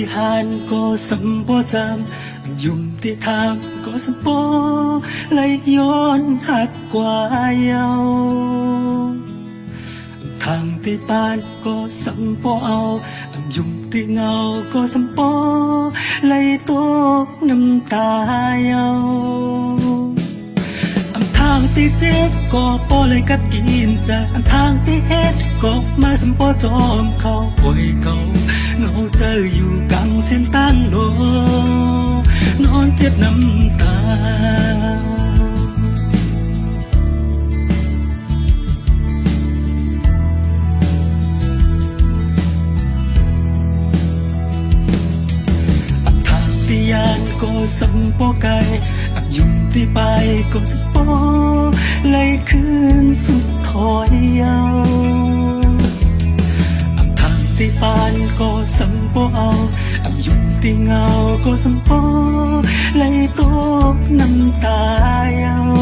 ที่หานก็สัมปจำยุ่มที่ทางก็สัมปอไหลย้อนหักกว่าเยาทางที่ปานก็สัมปอเอายุ่มที่เงาก็สัมปอไหลตกน้ำตาเยาทางที่เจ็บก็ปอเลยกับกินใจทางที่เฮ็ดก็มาสัมปอจอมเขาป่วยเขาเงาเจออยู่กลางเส้นตั้งโลนอนเจ็บน้ำตาทางที่ยานก็สัมปอไกลยุ่มที่ไปก็สัมปอไหลคืนสุดถอยยาวทางที่ปานก็สัมปอเอายุ่มที่เงาก็สัมปอไหลตกน้ำตายาว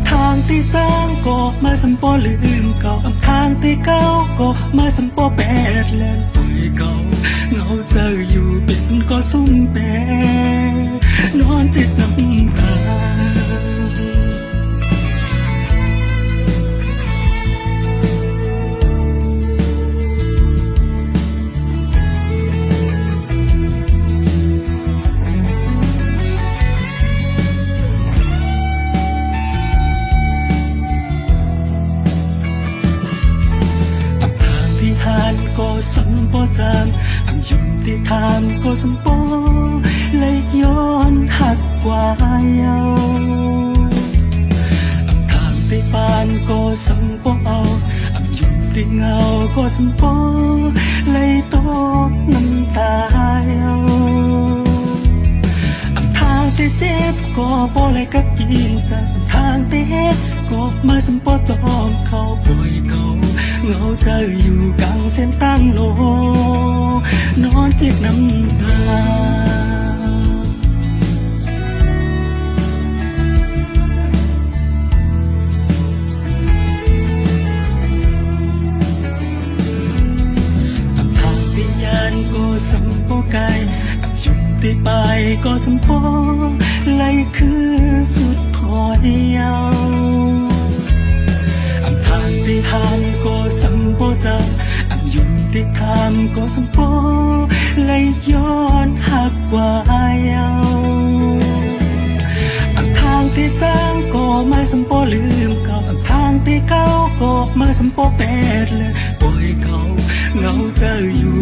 ทางที่จางก็มาสัมปอลืมเก่าทางที่เก่าก็มาสัมปอแปดแลนป่วยเก่าเงาเจออยู่เป็นก็สุ่มแปดนอนเจ็บน้ำตาก็สัมปอจำยุ่มที่ทางก็สัมปอไหลย้อนหักกว่าเยาทางที่ปานก็สัมปอเอายุ่มที่เงาก็สัมปอไหลตกน้ำตาเยาทางที่เจ็บก็ปอไหลกับกินใจทางที่เฮ็ดก็มาสัมปอจอมเขาป่วยเขาเงาเจออยู่กลางเส้นตั้งโลนอนเจ็บน้ำตาทางที่ยานก็สัมปอไกลยุ่มที่ไปก็สัมปอไหลคือสุดถอยยาวทางที่หานก็สัมปอจำยุ่มที่ทำก็สัมปอไหลย้อนหักกว่าเยาทางที่จางก็มาสัมปอลืมเก่าทางที่เก่าก็มาสัมปอแปดเลยป่วยเขาเงาเจออยู่